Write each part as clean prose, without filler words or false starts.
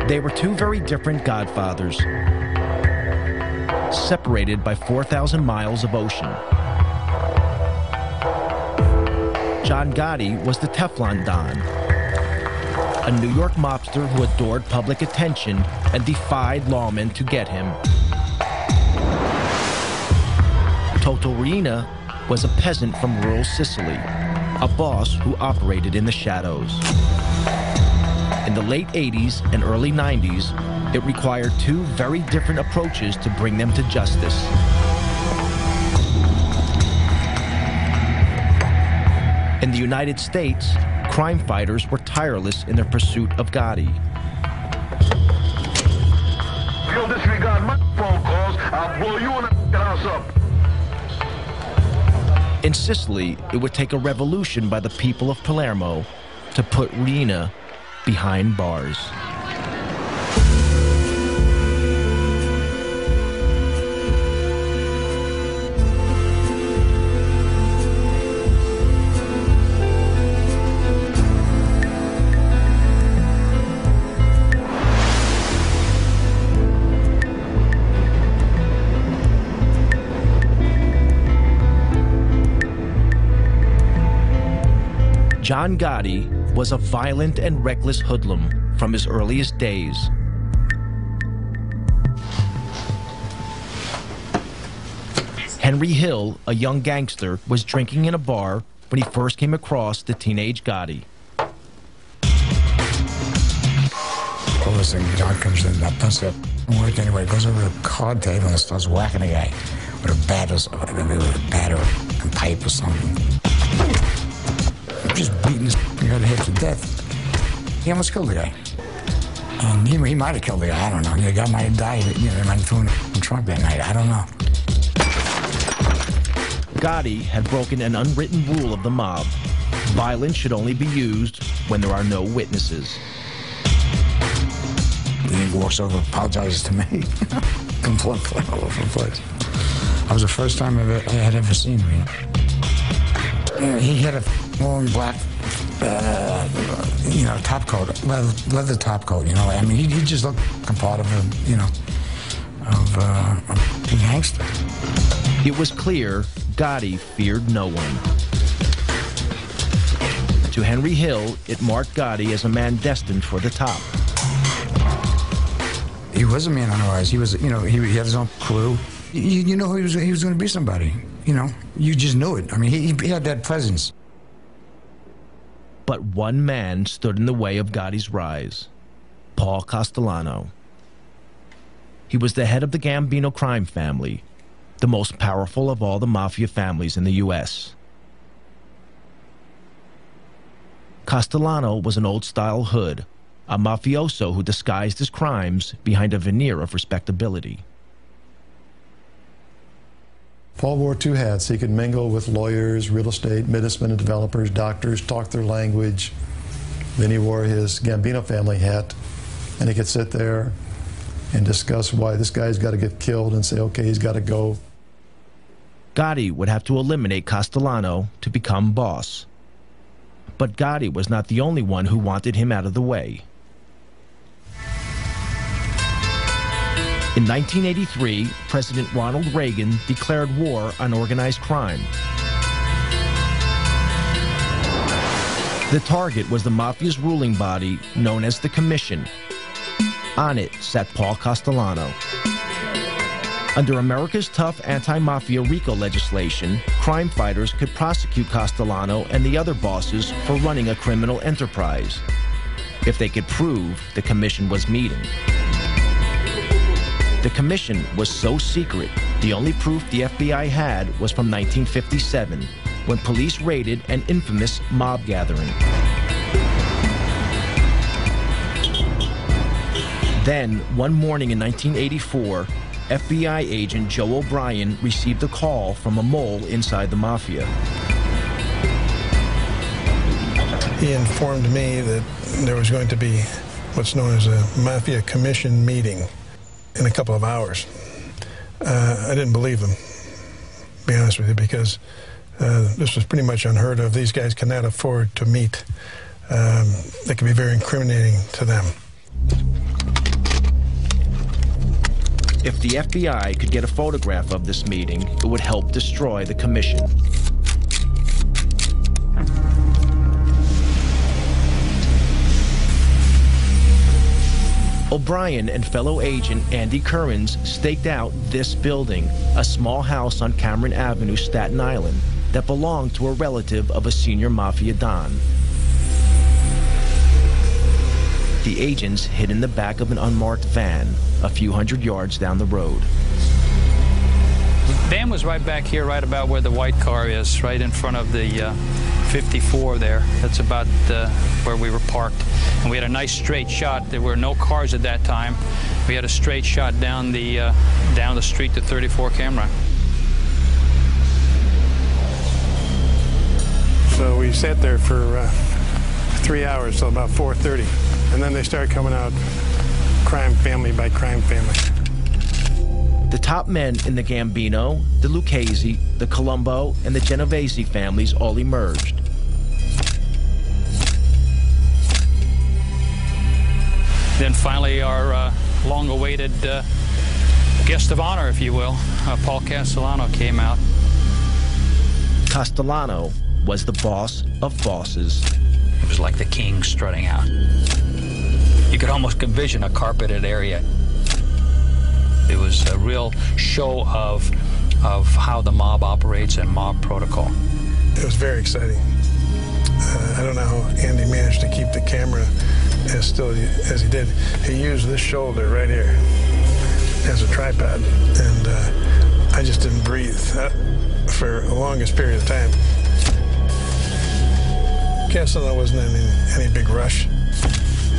They were two very different Godfathers, separated by 4,000 miles of ocean. John Gotti was the Teflon Don, a New York mobster who adored public attention and defied lawmen to get him. Toto Riina was a peasant from rural Sicily, a boss who operated in the shadows. In the late 80s and early 90s, it required two very different approaches to bring them to justice. In the United States, crime fighters were tireless in their pursuit of Gotti. If you don't disregard my phone calls, I'll blow you and the house up. In Sicily, it would take a revolution by the people of Palermo to put Riina behind bars. John Gotti was a violent and reckless hoodlum from his earliest days. Henry Hill, a young gangster, was drinking in a bar when he first came across the teenage Gotti. All this thing, comes in, that does it work anyway. Goes over to the card table and starts whacking the guy with a bat or a pipe or something. Just beating his head to death. He almost killed the guy. And he might have killed the guy, I don't know. The guy might have died, they might have thrown him in the trunk that night, I don't know. Gotti had broken an unwritten rule of the mob. Violence should only be used when there are no witnesses. He walks over, apologizes to me. Completely all over the place. That was the first time I had ever seen him. He had a long black, top coat, leather top coat, I mean, he just looked like a part of a gangster. It was clear Gotti feared no one. To Henry Hill, it marked Gotti as a man destined for the top. He was a man on the rise. He was, he had his own crew. You know he was going to be somebody. You just knew it. I mean, he had that presence. But one man stood in the way of Gotti's rise: Paul Castellano. He was the head of the Gambino crime family, the most powerful of all the Mafia families in the U.S. Castellano was an old-style hood, a mafioso who disguised his crimes behind a veneer of respectability. Paul wore two hats. He could mingle with lawyers, real estate, businessmen and developers, doctors, talk their language. Then he wore his Gambino family hat, and he could sit there and discuss why this guy's got to get killed and say, okay, he's got to go. Gotti would have to eliminate Castellano to become boss. But Gotti was not the only one who wanted him out of the way. In 1983, President Ronald Reagan declared war on organized crime. The target was the Mafia's ruling body, known as the Commission. On it sat Paul Castellano. Under America's tough anti-mafia RICO legislation, crime fighters could prosecute Castellano and the other bosses for running a criminal enterprise, if they could prove the Commission was meeting. The Commission was so secret, the only proof the FBI had was from 1957, when police raided an infamous mob gathering. Then, one morning in 1984, FBI agent Joe O'Brien received a call from a mole inside the Mafia. He informed me that there was going to be what's known as a Mafia Commission meeting in a couple of hours. I didn't believe him, to be honest with you, because this was pretty much unheard of. These guys cannot afford to meet. That could be very incriminating to them. If the FBI could get a photograph of this meeting, it would help destroy the commission. O'Brien and fellow agent Andy Currens staked out this building, a small house on Cameron Avenue, Staten Island, that belonged to a relative of a senior Mafia Don. The agents hid in the back of an unmarked van, a few hundred yards down the road. The van was right back here, right about where the white car is, right in front of the 54 there. That's about where we were parked. And we had a nice straight shot. There were no cars at that time. We had a straight shot down the street to 34 camera. So we sat there for 3 hours till about 4:30. And then they started coming out crime family by crime family. The top men in the Gambino, the Lucchese, the Colombo, and the Genovese families all emerged. Then finally our long-awaited guest of honor, if you will, Paul Castellano, came out. Castellano was the boss of bosses. It was like the king strutting out. You could almost envision a carpeted area. It was a real show of how the mob operates and mob protocol. It was very exciting. I don't know how Andy managed to keep the camera as still as he did. He used this shoulder right here as a tripod, and I just didn't breathe for the longest period of time. Castellano wasn't in any big rush.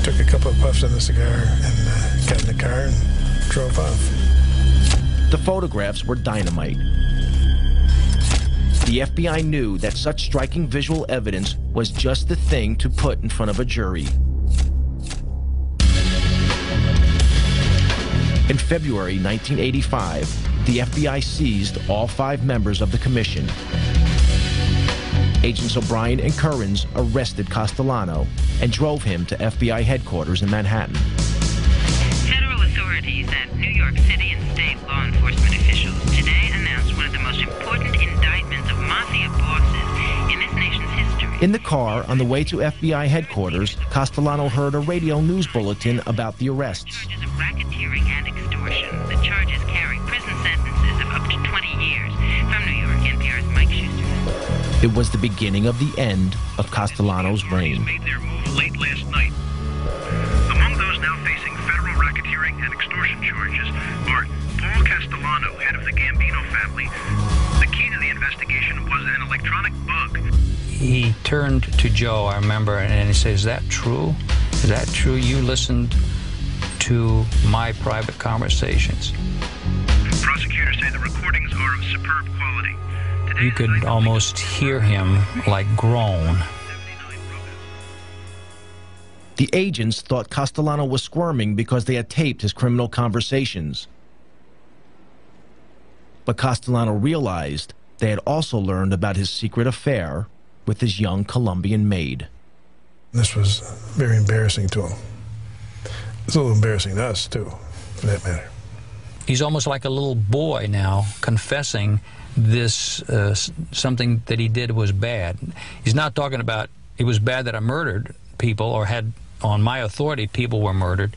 Took a couple of puffs on the cigar and got in the car and drove off. The photographs were dynamite. The FBI knew that such striking visual evidence was just the thing to put in front of a jury. In February 1985, the FBI seized all 5 members of the commission. Agents O'Brien and Currens arrested Castellano and drove him to FBI headquarters in Manhattan. Federal authorities and New York City and state law enforcement officials today announced one of the most important indictments of Mafia bosses in this nation's history. In the car on the way to FBI headquarters, Castellano heard a radio news bulletin about the arrests. Charges of racketeering and extortion. The charges carry prison sentences of up to 20 years. From New York, NPR's Mike Schuster. It was the beginning of the end of Castellano's reign. Made their move late last night. Among those now facing federal racketeering and extortion charges are Paul Castellano, head of the Gambino family. The key to the investigation was an electronic bug. He turned to Joe, I remember, and he said, "Is that true? Is that true? You listened to my private conversations." Prosecutors say the recordings are of superb quality. You could almost hear him like groan. The agents thought Castellano was squirming because they had taped his criminal conversations. But Castellano realized they had also learned about his secret affair with his young Colombian maid. This was very embarrassing to him. It's a little embarrassing to us, too, for that matter. He's almost like a little boy now, confessing this, something that he did was bad. He's not talking about it was bad that I murdered people or had, on my authority, people were murdered.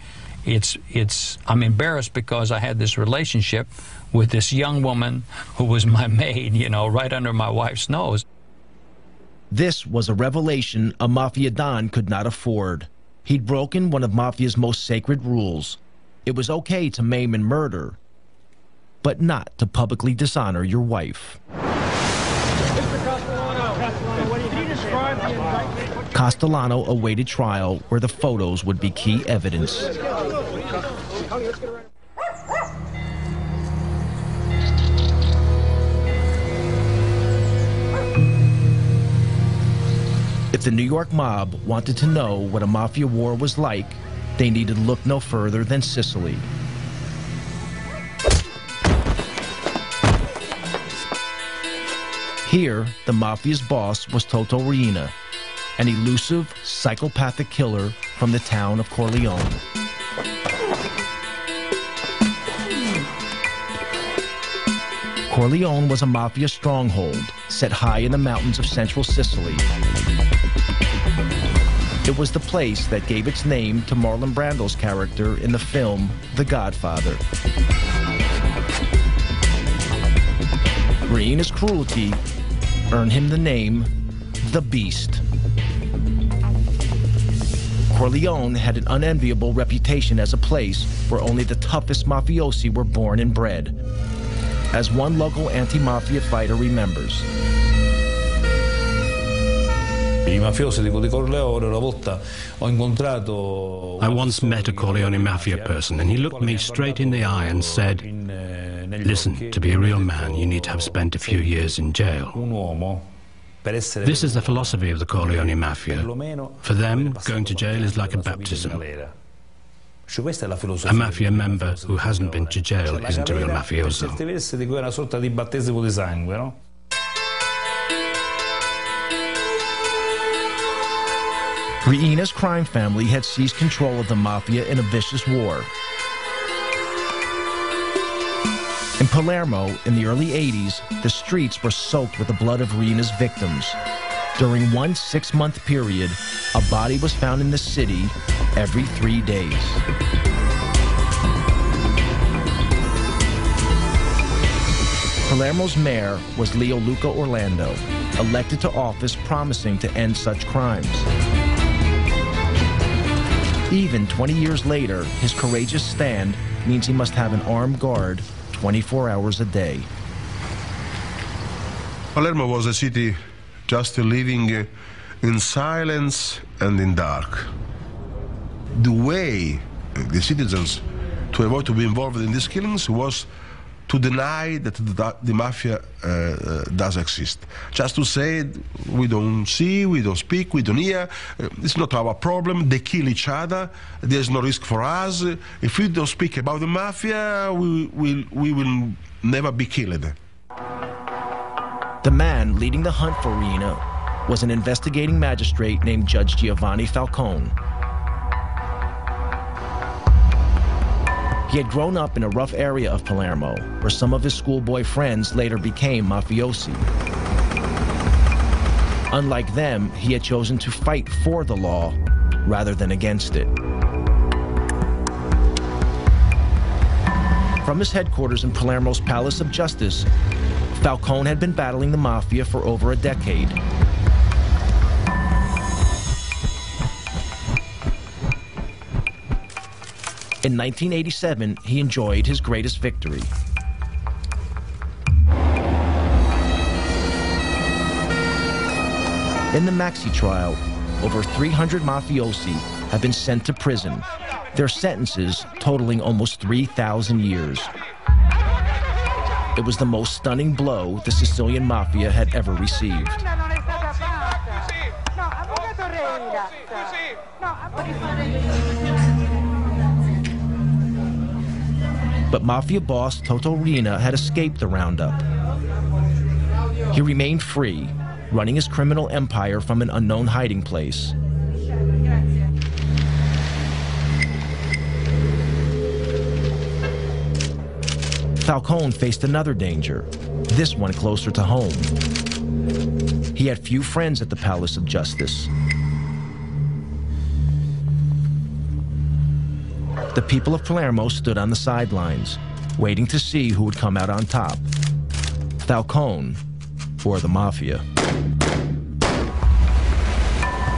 I'm embarrassed because I had this relationship with this young woman who was my maid, you know, right under my wife's nose. This was a revelation a Mafia Don could not afford. He'd broken one of Mafia's most sacred rules. It was okay to maim and murder, but not to publicly dishonor your wife. Castellano awaited trial where the photos would be key evidence. If the New York mob wanted to know what a Mafia war was like, they needed look no further than Sicily. Here, the Mafia's boss was Toto Riina, an elusive, psychopathic killer from the town of Corleone. Corleone was a mafia stronghold set high in the mountains of central Sicily. It was the place that gave its name to Marlon Brando's character in the film The Godfather. Riina's cruelty earned him the name The Beast. Corleone had an unenviable reputation as a place where only the toughest mafiosi were born and bred. As one local anti-mafia fighter remembers, I once met a Corleone Mafia person, and he looked me straight in the eye and said, "Listen, to be a real man, you need to have spent a few years in jail." This is the philosophy of the Corleone Mafia. For them, going to jail is like a baptism. A mafia member who hasn't been to jail isn't a real mafioso. Riina's crime family had seized control of the mafia in a vicious war. In Palermo, in the early 80s, the streets were soaked with the blood of Riina's victims. During one 6-month period, a body was found in the city every 3 days. Palermo's mayor was Leo Luca Orlando, elected to office promising to end such crimes. Even 20 years later, his courageous stand means he must have an armed guard 24 hours a day. Palermo was a city just living in silence and in dark. The way the citizens to avoid to be involved in these killings was to deny that the mafia does exist. Just to say, we don't see, we don't speak, we don't hear, it's not our problem, they kill each other, there's no risk for us. If we don't speak about the mafia, we will never be killed. The man leading the hunt for Riina was an investigating magistrate named Judge Giovanni Falcone. He had grown up in a rough area of Palermo, where some of his schoolboy friends later became mafiosi. Unlike them, he had chosen to fight for the law rather than against it. From his headquarters in Palermo's Palace of Justice, Falcone had been battling the mafia for over a decade. In 1987, he enjoyed his greatest victory. In the Maxi trial, over 300 mafiosi have been sent to prison, their sentences totaling almost 3,000 years. It was the most stunning blow the Sicilian mafia had ever received. But Mafia boss Toto Riina had escaped the roundup. He remained free, running his criminal empire from an unknown hiding place. Falcone faced another danger, this one closer to home. He had few friends at the Palace of Justice. The people of Palermo stood on the sidelines, waiting to see who would come out on top, Falcone or the Mafia.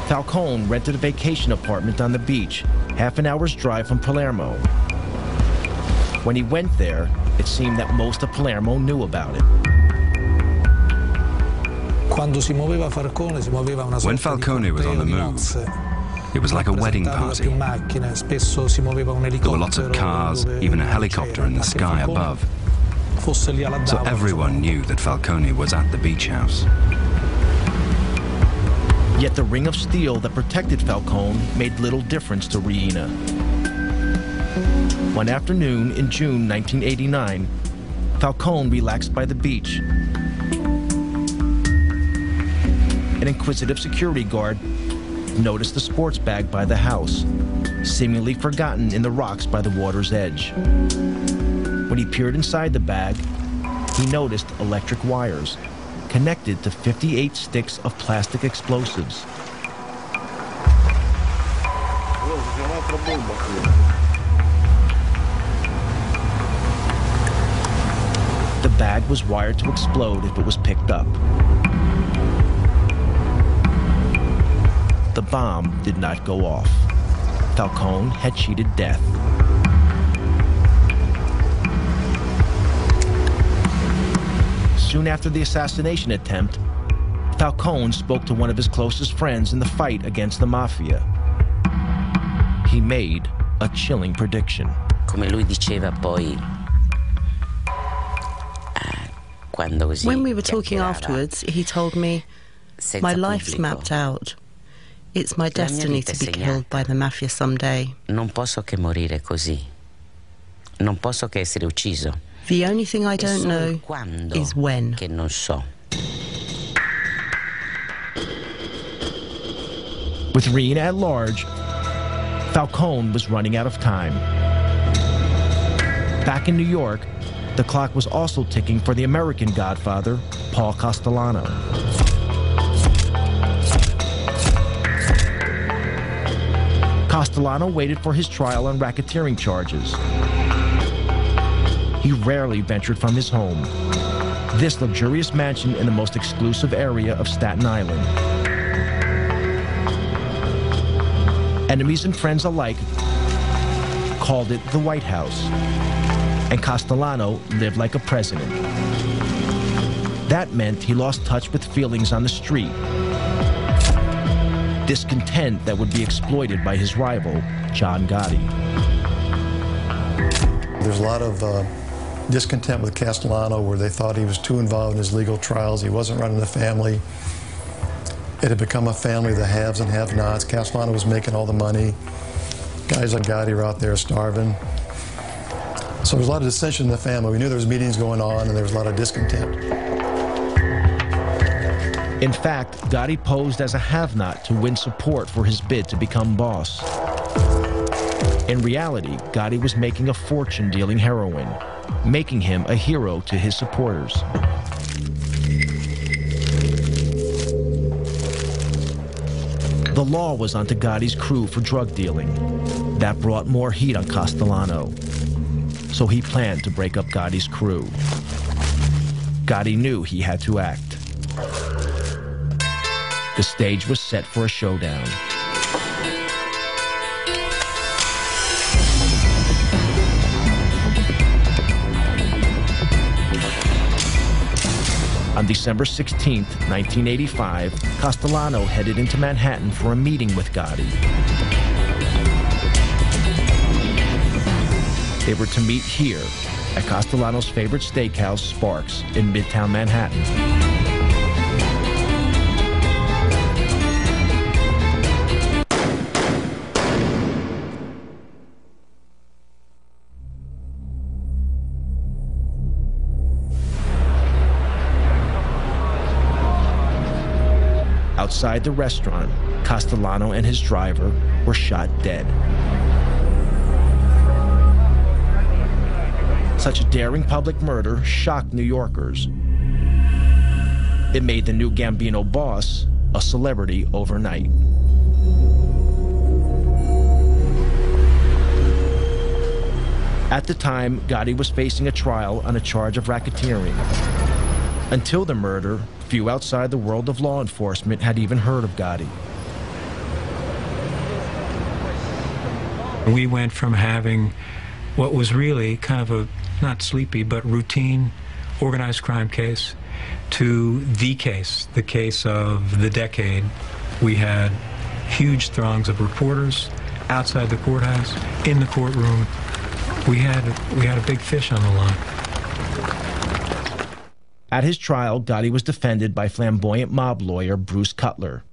Falcone rented a vacation apartment on the beach, half an hour's drive from Palermo. When he went there, it seemed that most of Palermo knew about it. When Falcone was on the move, it was like a wedding party. There were lots of cars, even a helicopter in the sky above. So everyone knew that Falcone was at the beach house. Yet the ring of steel that protected Falcone made little difference to Riina. One afternoon in June 1989, Falcone relaxed by the beach. An inquisitive security guard noticed a sports bag by the house, seemingly forgotten in the rocks by the water's edge. When he peered inside the bag, he noticed electric wires connected to 58 sticks of plastic explosives. The bag was wired to explode if it was picked up. The bomb did not go off. Falcone had cheated death. Soon after the assassination attempt, Falcone spoke to one of his closest friends in the fight against the Mafia. He made a chilling prediction. Come lui diceva poi, when we were talking afterwards, he told me, "My life's mapped out. It's my destiny to be killed by the Mafia someday. Non posso che morire così. Non posso che essere ucciso. The only thing I don't know is when." Che non so. With Reen at large, Falcone was running out of time. Back in New York, the clock was also ticking for the American Godfather, Paul Castellano. Castellano waited for his trial on racketeering charges. He rarely ventured from his home, this luxurious mansion in the most exclusive area of Staten Island. Enemies and friends alike called it the White House, and Castellano lived like a president. That meant he lost touch with feelings on the street, discontent that would be exploited by his rival, John Gotti. There's a lot of discontent with Castellano where they thought he was too involved in his legal trials. He wasn't running the family. It had become a family of the haves and have-nots. Castellano was making all the money. Guys like Gotti were out there starving. So there was a lot of dissension in the family. We knew there was meetings going on and there was a lot of discontent. In fact, Gotti posed as a have-not to win support for his bid to become boss. In reality, Gotti was making a fortune dealing heroin, making him a hero to his supporters. The law was onto Gotti's crew for drug dealing. That brought more heat on Castellano. So he planned to break up Gotti's crew. Gotti knew he had to act. The stage was set for a showdown. On December 16, 1985, Castellano headed into Manhattan for a meeting with Gotti. They were to meet here at Castellano's favorite steakhouse, Sparks, in Midtown Manhattan. Outside the restaurant, Castellano and his driver were shot dead. Such a daring public murder shocked New Yorkers. It made the new Gambino boss a celebrity overnight. At the time, Gotti was facing a trial on a charge of racketeering. Until the murder, few outside the world of law enforcement had even heard of Gotti. We went from having what was really kind of a, not sleepy, but routine organized crime case to the case of the decade. We had huge throngs of reporters outside the courthouse, in the courtroom. We had a big fish on the line. At his trial, Gotti was defended by flamboyant mob lawyer Bruce Cutler.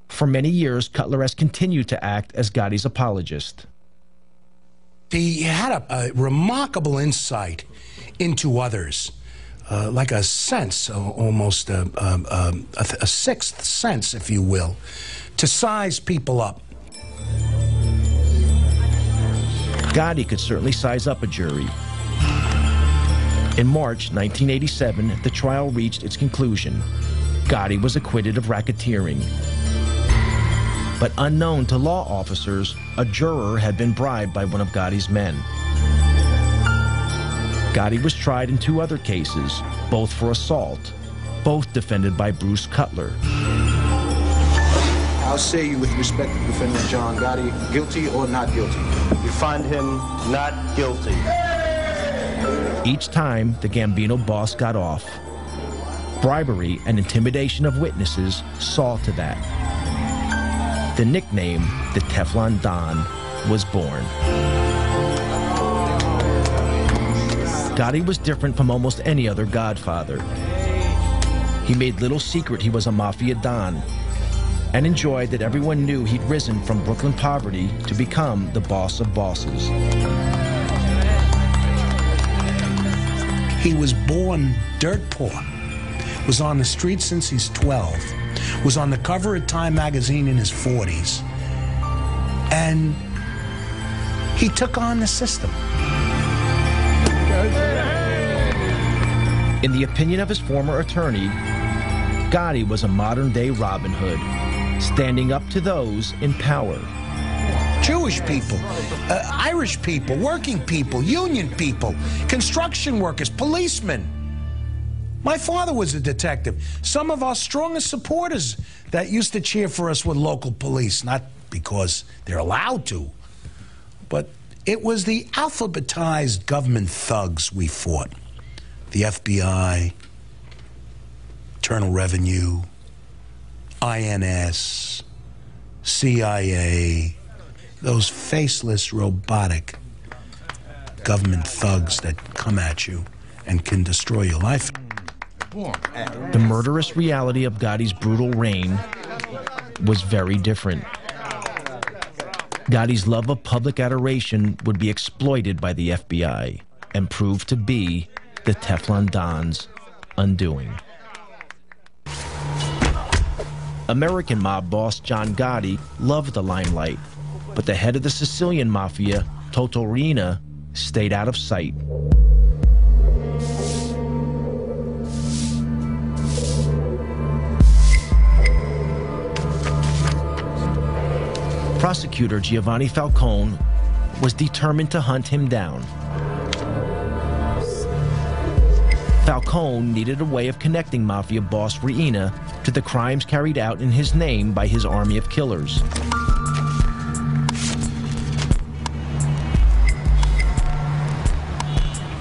For many years, Cutler has continued to act as Gotti's apologist. He had a remarkable insight into others, like a sense, almost a sixth sense, if you will, to size people up. Gotti could certainly size up a jury. In March 1987, the trial reached its conclusion. Gotti was acquitted of racketeering. But unknown to law officers, a juror had been bribed by one of Gotti's men. Gotti was tried in 2 other cases, both for assault, both defended by Bruce Cutler. How say you with respect to defendant John Gotti, guilty or not guilty? We find him not guilty. Each time, the Gambino boss got off. Bribery and intimidation of witnesses saw to that. The nickname, the Teflon Don, was born. Gotti was different from almost any other Godfather. He made little secret he was a Mafia Don, and enjoyed that everyone knew he'd risen from Brooklyn poverty to become the boss of bosses. He was born dirt poor, was on the street since he's 12, was on the cover of Time magazine in his 40s, and he took on the system. In the opinion of his former attorney, Gotti was a modern-day Robin Hood, standing up to those in power. Jewish people, Irish people, working people, union people, construction workers, policemen. My father was a detective. Some of our strongest supporters that used to cheer for us were local police, not because they're allowed to, but it was the alphabetized government thugs we fought. The FBI, Internal Revenue, INS, CIA, those faceless, robotic government thugs that come at you and can destroy your life. The murderous reality of Gotti's brutal reign was very different. Gotti's love of public adoration would be exploited by the FBI and prove to be the Teflon Don's undoing. American mob boss John Gotti loved the limelight, but the head of the Sicilian Mafia, Toto Riina, stayed out of sight. Prosecutor Giovanni Falcone was determined to hunt him down. Falcone needed a way of connecting Mafia boss Riina to the crimes carried out in his name by his army of killers.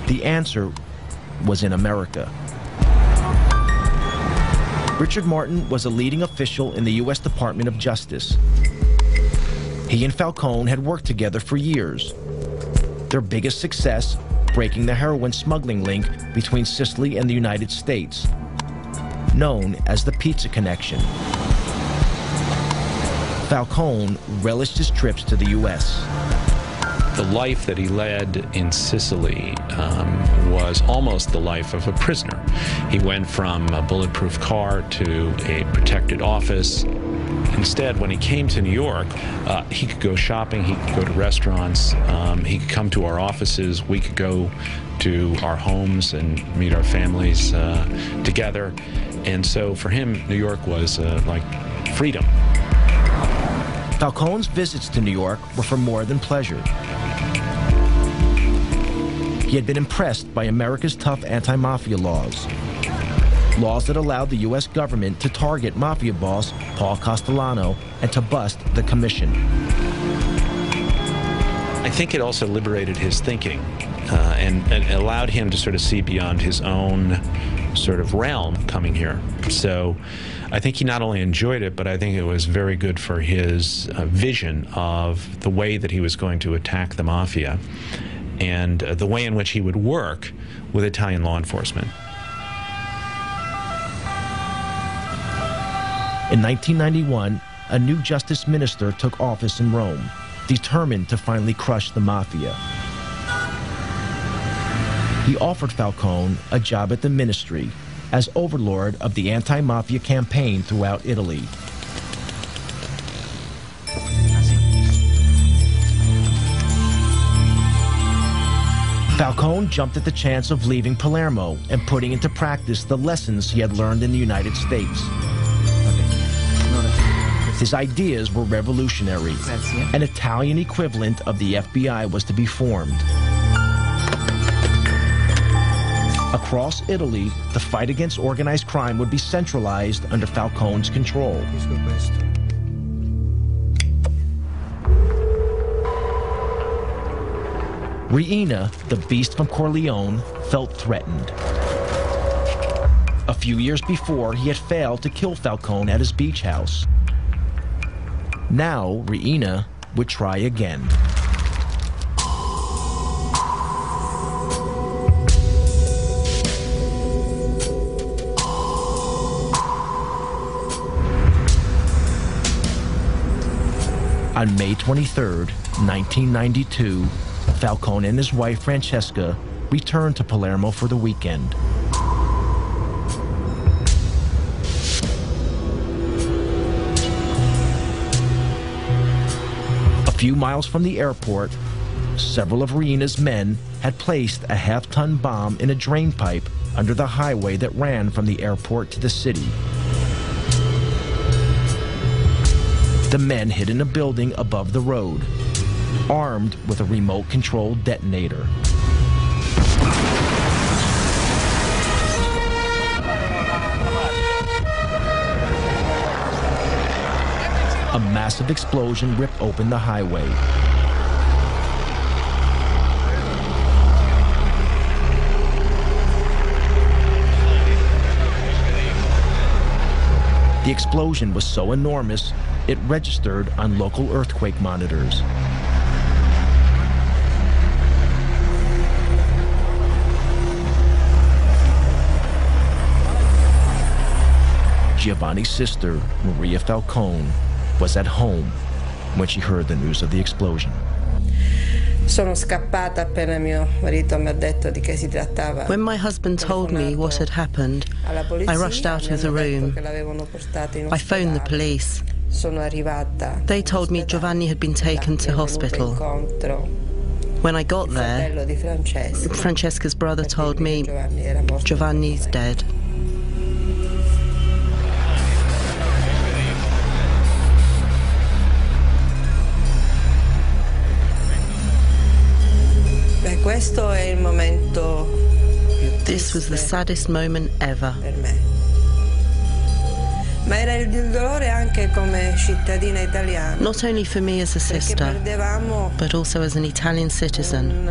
The answer was in America. Richard Martin was a leading official in the U.S. Department of Justice. He and Falcone had worked together for years. Their biggest success, breaking the heroin smuggling link between Sicily and the United States, known as the Pizza Connection. Falcone relished his trips to the U.S. The life that he led in Sicily was almost the life of a prisoner. He went from a bulletproof car to a protected office. Instead, when he came to New York, he could go shopping, he could go to restaurants, he could come to our offices, we could go to our homes and meet our families together. And so for him, New York was like freedom. Falcone's visits to New York were for more than pleasure. He had been impressed by America's tough anti-mafia laws. Laws that allowed the U.S. government to target Mafia boss Paul Castellano and to bust the commission. I think it also liberated his thinking and allowed him to sort of see beyond his own sort of realm coming here. So I think he not only enjoyed it, but I think it was very good for his vision of the way that he was going to attack the Mafia and the way in which he would work with Italian law enforcement. In 1991, a new justice minister took office in Rome, determined to finally crush the Mafia. He offered Falcone a job at the ministry as overlord of the anti-mafia campaign throughout Italy. Falcone jumped at the chance of leaving Palermo and putting into practice the lessons he had learned in the United States. His ideas were revolutionary. An Italian equivalent of the FBI was to be formed. Across Italy, the fight against organized crime would be centralized under Falcone's control. Reina, the beast from Corleone, felt threatened. A few years before, he had failed to kill Falcone at his beach house. Now, Reina would try again. On May 23, 1992, Falcone and his wife Francesca returned to Palermo for the weekend. A few miles from the airport, several of Reina's men had placed a half-ton bomb in a drain pipe under the highway that ran from the airport to the city. The men hid in a building above the road, armed with a remote-controlled detonator. A massive explosion ripped open the highway. The explosion was so enormous, it registered on local earthquake monitors. Giovanni's sister, Maria Falcone, was at home when she heard the news of the explosion. Sono scappata appena mio marito mi ha detto di che si trattava. When my husband told me what had happened, I rushed out of the room. I phoned the police. They told me Giovanni had been taken to hospital. When I got there, Francesca's brother told me Giovanni's dead. This was the saddest moment ever. Not only for me as a sister, but also as an Italian citizen.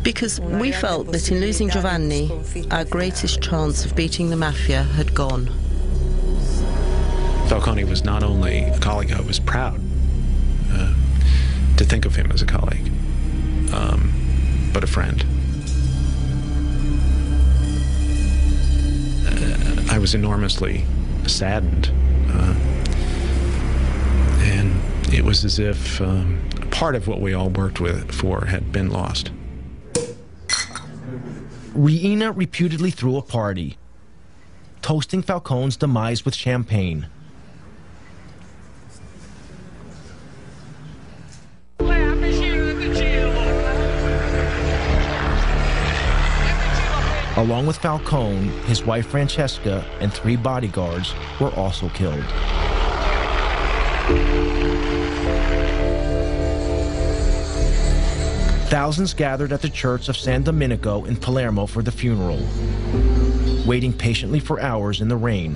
Because we felt that in losing Giovanni, our greatest chance of beating the Mafia had gone. Falcone was not only a colleague, I was proud to think of him as a colleague, but a friend. I was enormously saddened, and it was as if part of what we all worked for had been lost. Reina reputedly threw a party, toasting Falcone's demise with champagne. Along with Falcone, his wife Francesca and 3 bodyguards were also killed. Thousands gathered at the church of San Domenico in Palermo for the funeral, waiting patiently for hours in the rain.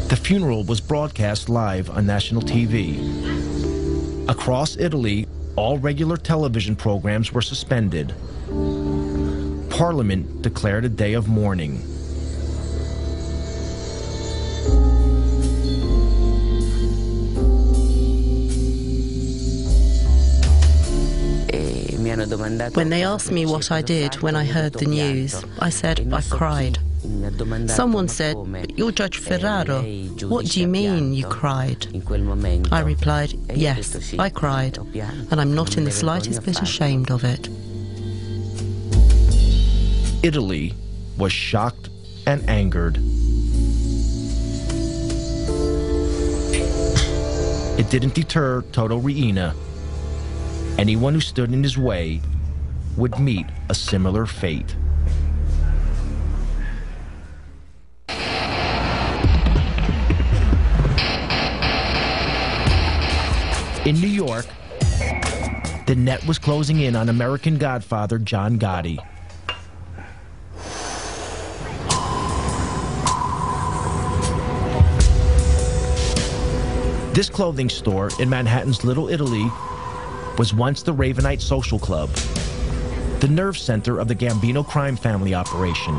The funeral was broadcast live on national TV. Across Italy, all regular television programs were suspended. Parliament declared a day of mourning. When they asked me what I did when I heard the news, I said I cried. Someone said, "You're Judge Ferraro. What do you mean you cried?" I replied, "Yes, I cried, and I'm not in the slightest bit ashamed of it." Italy was shocked and angered. It didn't deter Toto Riina. Anyone who stood in his way would meet a similar fate. In New York, the net was closing in on American Godfather John Gotti. This clothing store in Manhattan's Little Italy was once the Ravenite Social Club, the nerve center of the Gambino crime family operation.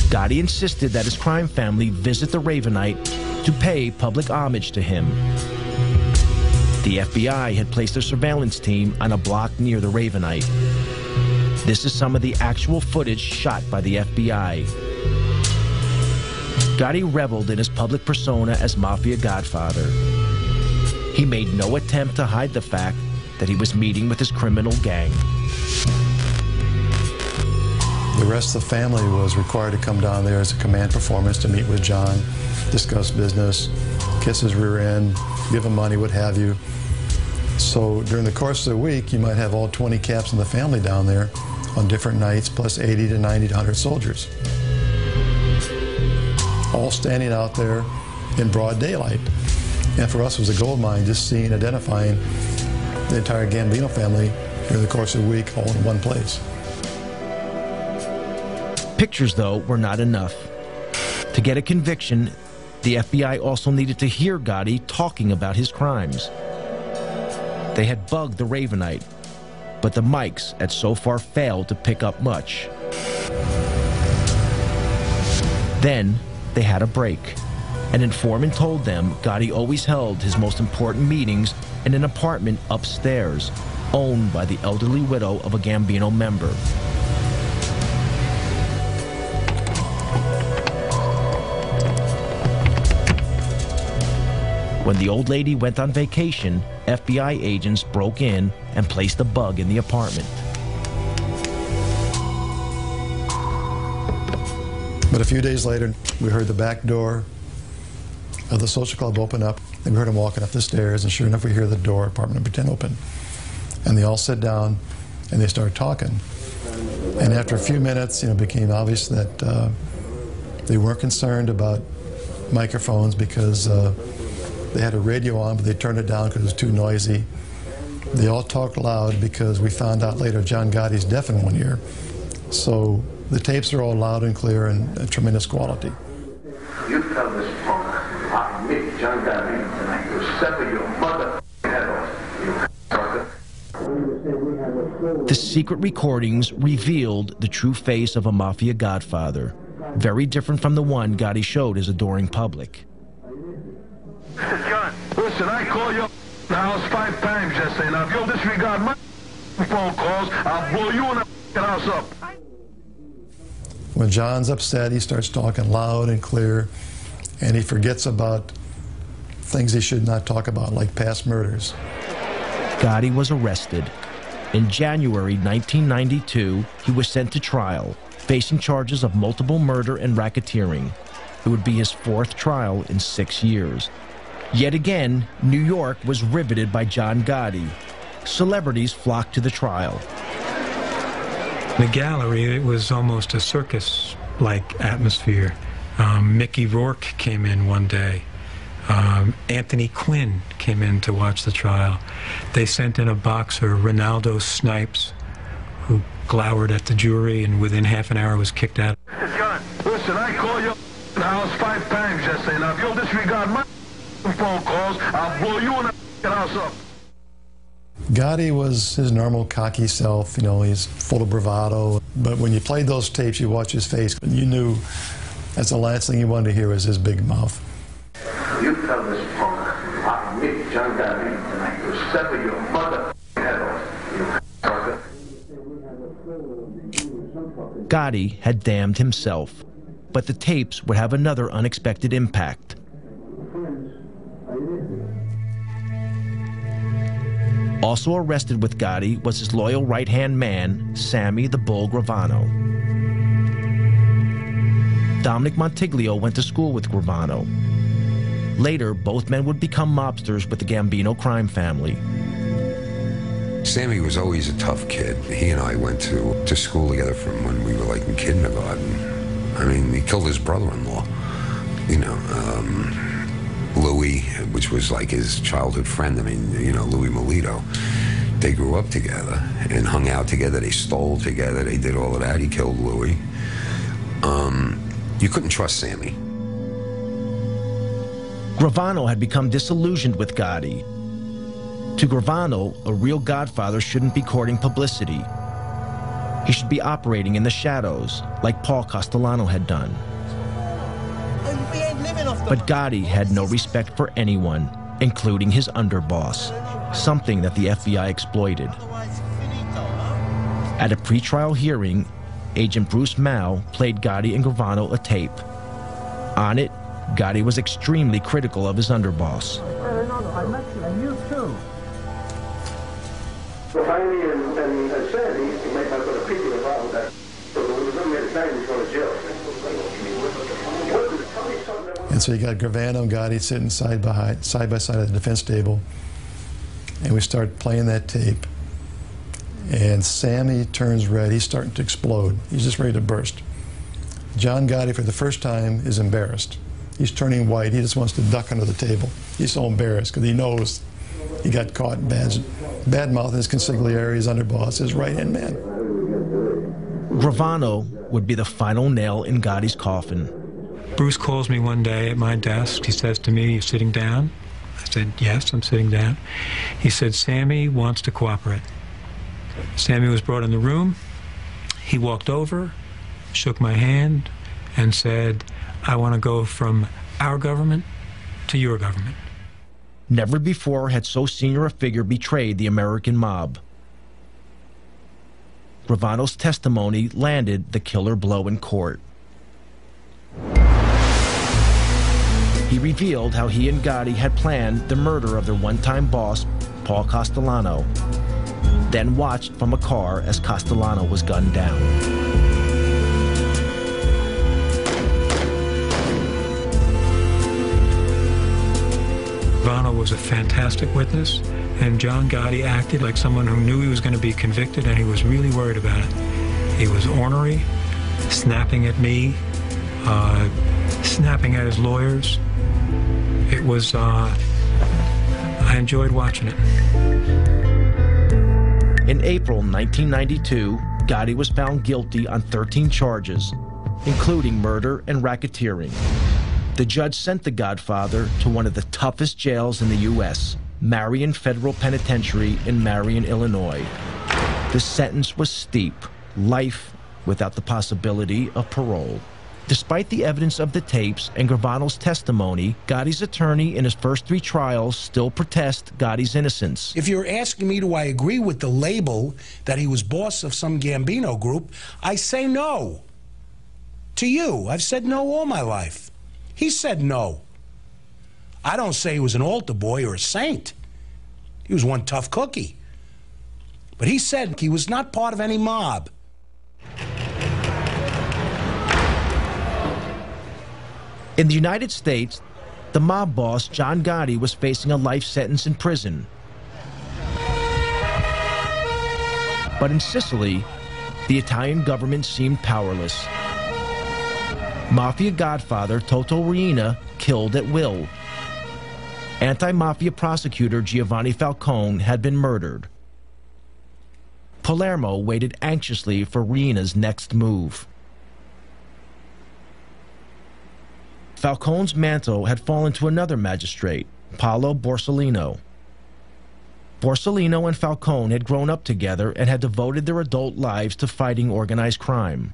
Gotti insisted that his crime family visit the Ravenite to pay public homage to him. The FBI had placed a surveillance team on a block near the Ravenite. This is some of the actual footage shot by the FBI. Gotti reveled in his public persona as Mafia Godfather. He made no attempt to hide the fact that he was meeting with his criminal gang. The rest of the family was required to come down there as a command performance to meet with John, discuss business, kiss his rear end, give him money, what have you. So during the course of the week, you might have all 20 caps in the family down there on different nights, plus 80 to 90 to 100 soldiers, all standing out there in broad daylight. And for us, it was a gold mine, just seeing, identifying the entire Gambino family during the course of the week, all in one place. Pictures, though, were not enough. To get a conviction, the FBI also needed to hear Gotti talking about his crimes. They had bugged the Ravenite, but the mics had so far failed to pick up much. Then they had a break. An informant told them Gotti always held his most important meetings in an apartment upstairs, owned by the elderly widow of a Gambino member. When the old lady went on vacation, FBI agents broke in and placed a bug in the apartment. But a few days later, we heard the back door of the social club open up, and we heard him walking up the stairs, and sure enough, we hear the door, apartment number 10, open. And they all sit down, and they start talking. And after a few minutes, it became obvious that they weren't concerned about microphones because they had a radio on, but they turned it down because it was too noisy. They all talked loud because we found out later John Gotti's deaf in one ear. So the tapes are all loud and clear and tremendous quality. You tell this punk, I meet John Gotti, and I will sever your mother head off, you sucker. The secret recordings revealed the true face of a Mafia Godfather, very different from the one Gotti showed his adoring public. John, listen, I call your house 5 times yesterday. Now, if you'll disregard my phone calls, I'll blow you and the house up. When John's upset, he starts talking loud and clear, and he forgets about things he should not talk about, like past murders. Gotti was arrested. In January 1992, he was sent to trial, facing charges of multiple murder and racketeering. It would be his 4th trial in 6 years. Yet again, New York was riveted by John Gotti. Celebrities flocked to the trial. The gallery, it was almost a circus-like atmosphere. Mickey Rourke came in one day. Anthony Quinn came in to watch the trial. They sent in a boxer, Ronaldo Snipes, who glowered at the jury and within half an hour was kicked out. John, listen, I call your house 5 times yesterday. Now, if you'll disregard my phone calls, I'll blow you and the house up. Gotti was his normal cocky self, he's full of bravado. But when you played those tapes, you watch his face, and you knew that's the last thing you wanted to hear was his big mouth. You tell this punk, I meet John Gotti, and I will sever your mother head off, you sucker. Gotti had damned himself, but the tapes would have another unexpected impact. Also arrested with Gotti was his loyal right-hand man, Sammy the Bull Gravano. Dominic Montiglio went to school with Gravano. Later, both men would become mobsters with the Gambino crime family. Sammy was always a tough kid. He and I went to school together from when we were like in kindergarten. I mean, he killed his brother-in-law. You know, Louis, which was like his childhood friend. I mean, you know, Louis Melito. They grew up together and hung out together. They stole together. They did all of that. He killed Louis. You couldn't trust Sammy. Gravano had become disillusioned with Gotti. To Gravano, a real Godfather shouldn't be courting publicity. He should be operating in the shadows, like Paul Castellano had done. But Gotti had no respect for anyone, including his underboss, something that the FBI exploited. At a pretrial hearing, Agent Bruce Mao played Gotti and Gravano a tape. On it, Gotti was extremely critical of his underboss. I met you too. Finally, and said he might not go to pity about that. So there was no man time he's going to jail. And so you got Gravano and Gotti sitting side by side at the defense table, and we start playing that tape. And Sammy turns red. He's starting to explode. He's just ready to burst. John Gotti, for the first time, is embarrassed. He's turning white. He just wants to duck under the table. He's so embarrassed because he knows he got caught in bad mouthing his consigliere, his underboss, his right-hand man. Gravano would be the final nail in Gotti's coffin. Bruce calls me one day at my desk. He says to me, "You sitting down?" I said, "Yes, I'm sitting down." He said, "Sammy wants to cooperate." Sammy was brought in the room. He walked over, shook my hand, and said, "I want to go from our government to your government." Never before had so senior a figure betrayed the American mob. Gravano's testimony landed the killer blow in court. He revealed how he and Gotti had planned the murder of their one-time boss, Paul Castellano, then watched from a car as Castellano was gunned down. Gravano was a fantastic witness, and John Gotti acted like someone who knew he was going to be convicted, and he was really worried about it. He was ornery, snapping at me, snapping at his lawyers. It was, I enjoyed watching it. In April 1992, Gotti was found guilty on 13 charges, including murder and racketeering. The judge sent the Godfather to one of the toughest jails in the U.S., Marion Federal Penitentiary in Marion, Illinois. The sentence was steep, life without the possibility of parole. Despite the evidence of the tapes and Gravano's testimony, Gotti's attorney in his first 3 trials still protest Gotti's innocence. If you're asking me, do I agree with the label that he was boss of some Gambino group, I say no. To you, I've said no all my life. He said no. I don't say he was an altar boy or a saint. He was one tough cookie. But he said he was not part of any mob. In the United States, the mob boss, John Gotti, was facing a life sentence in prison. But in Sicily, the Italian government seemed powerless. Mafia godfather Toto Riina killed at will. Anti-mafia prosecutor Giovanni Falcone had been murdered. Palermo waited anxiously for Riina's next move. Falcone's mantle had fallen to another magistrate, Paolo Borsellino. Borsellino and Falcone had grown up together and had devoted their adult lives to fighting organized crime.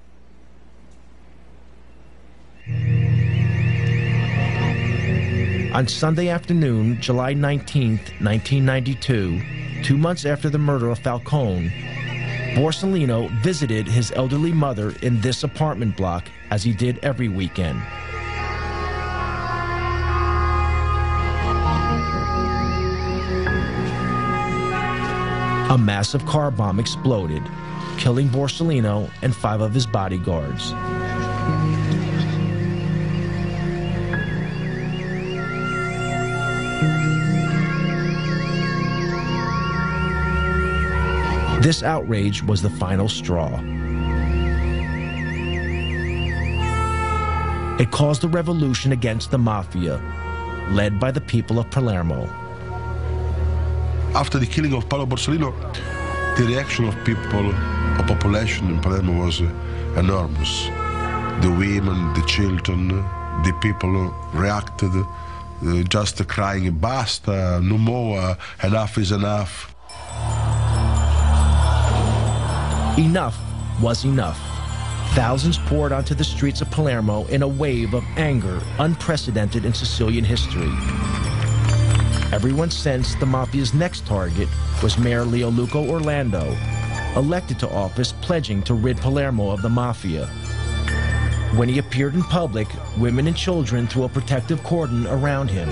On Sunday afternoon, July 19th, 1992, 2 months after the murder of Falcone, Borsellino visited his elderly mother in this apartment block, as he did every weekend. A massive car bomb exploded, killing Borsellino and 5 of his bodyguards. This outrage was the final straw. It caused a revolution against the Mafia, led by the people of Palermo. After the killing of Paolo Borsellino, the reaction of people, of population in Palermo was enormous. The women, the children, the people reacted just crying, basta, no more, enough is enough. Enough was enough. Thousands poured onto the streets of Palermo in a wave of anger unprecedented in Sicilian history. Everyone sensed the Mafia's next target was Mayor Leoluco Orlando, elected to office pledging to rid Palermo of the Mafia. When he appeared in public, women and children threw a protective cordon around him,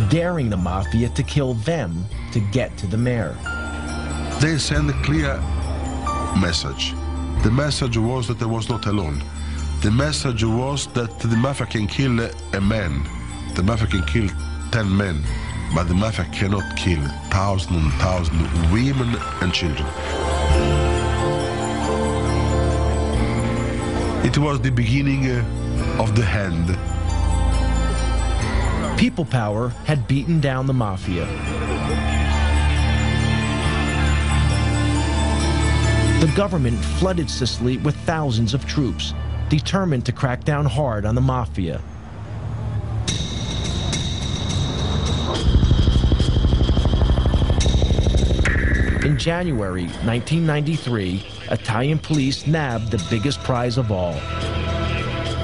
daring the Mafia to kill them to get to the mayor. They sent a clear message. The message was that I was not alone. The message was that the Mafia can kill a man. The Mafia can kill 10 men, but the Mafia cannot kill thousands and thousands of women and children. It was the beginning of the end. People power had beaten down the Mafia. The government flooded Sicily with thousands of troops, determined to crack down hard on the Mafia. In January 1993, Italian police nabbed the biggest prize of all.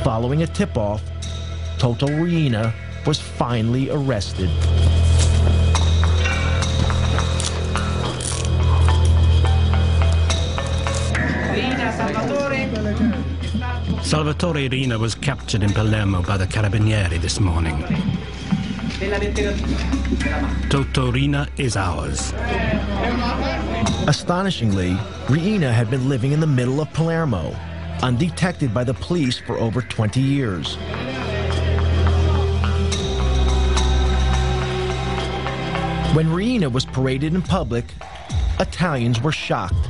Following a tip-off, Toto Riina was finally arrested. Salvatore Riina was captured in Palermo by the Carabinieri this morning. Toto Riina is ours. Astonishingly, Riina had been living in the middle of Palermo, undetected by the police for over 20 years. When Riina was paraded in public, Italians were shocked.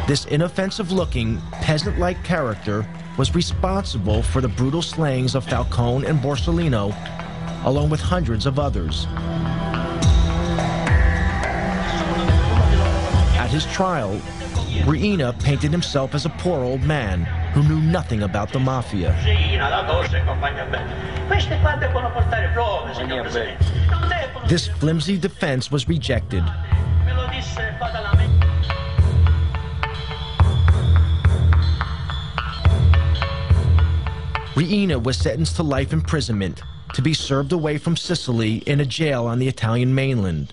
This inoffensive-looking, peasant-like character was responsible for the brutal slayings of Falcone and Borsellino, along with hundreds of others. At his trial, Riina painted himself as a poor old man who knew nothing about the Mafia. This flimsy defense was rejected. Riina was sentenced to life imprisonment to be served away from Sicily in a jail on the Italian mainland.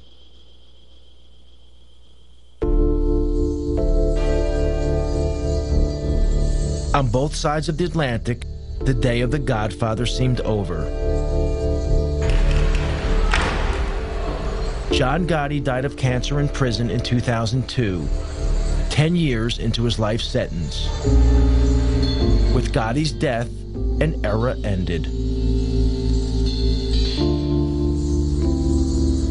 On both sides of the Atlantic, the day of the Godfather seemed over. John Gotti died of cancer in prison in 2002, 10 years into his life sentence. With Gotti's death, an era ended.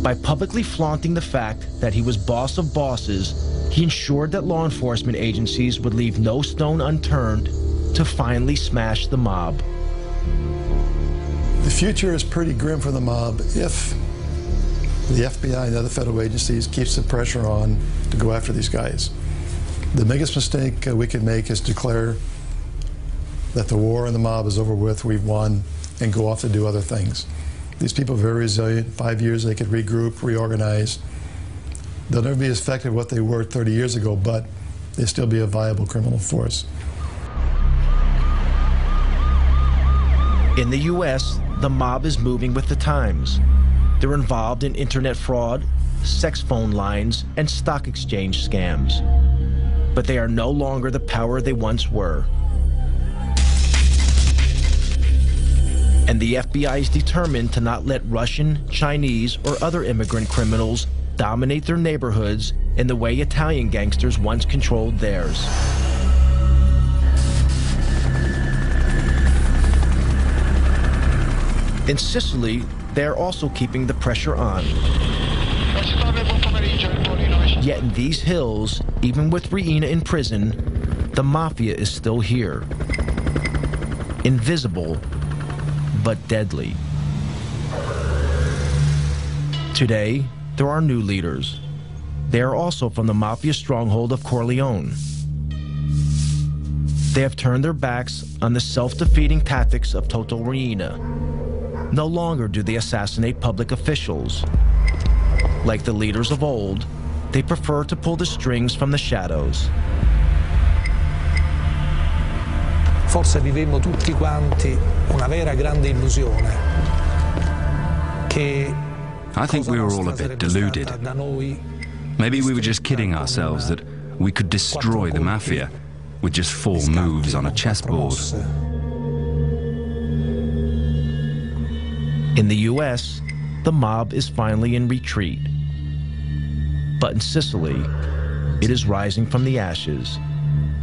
By publicly flaunting the fact that he was boss of bosses, he ensured that law enforcement agencies would leave no stone unturned to finally smash the mob. The future is pretty grim for the mob if the FBI and other federal agencies keeps the pressure on to go after these guys. The biggest mistake we could make is declare that the war and the mob is over with, we've won, and go off to do other things. These people are very resilient. 5 years they could regroup, reorganize. They'll never be as effective as what they were 30 years ago, but they'll still be a viable criminal force. In the U.S., the mob is moving with the times. They're involved in internet fraud, sex phone lines, and stock exchange scams. But they are no longer the power they once were. And the FBI is determined to not let Russian, Chinese, or other immigrant criminals dominate their neighborhoods in the way Italian gangsters once controlled theirs. In Sicily, they are also keeping the pressure on. Yet in these hills, even with Riina in prison, the Mafia is still here. Invisible, but deadly. Today, there are new leaders. They are also from the Mafia stronghold of Corleone. They have turned their backs on the self-defeating tactics of Toto Riina. No longer do they assassinate public officials. Like the leaders of old, they prefer to pull the strings from the shadows. Forse vivemmo tutti quanti una vera grande illusione. I think we were all a bit deluded. Maybe we were just kidding ourselves that we could destroy the Mafia with just 4 moves on a chessboard. In the US, the mob is finally in retreat. But in Sicily, it is rising from the ashes,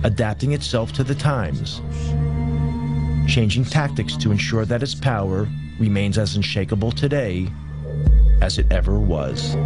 adapting itself to the times, changing tactics to ensure that its power remains as unshakable today as it ever was.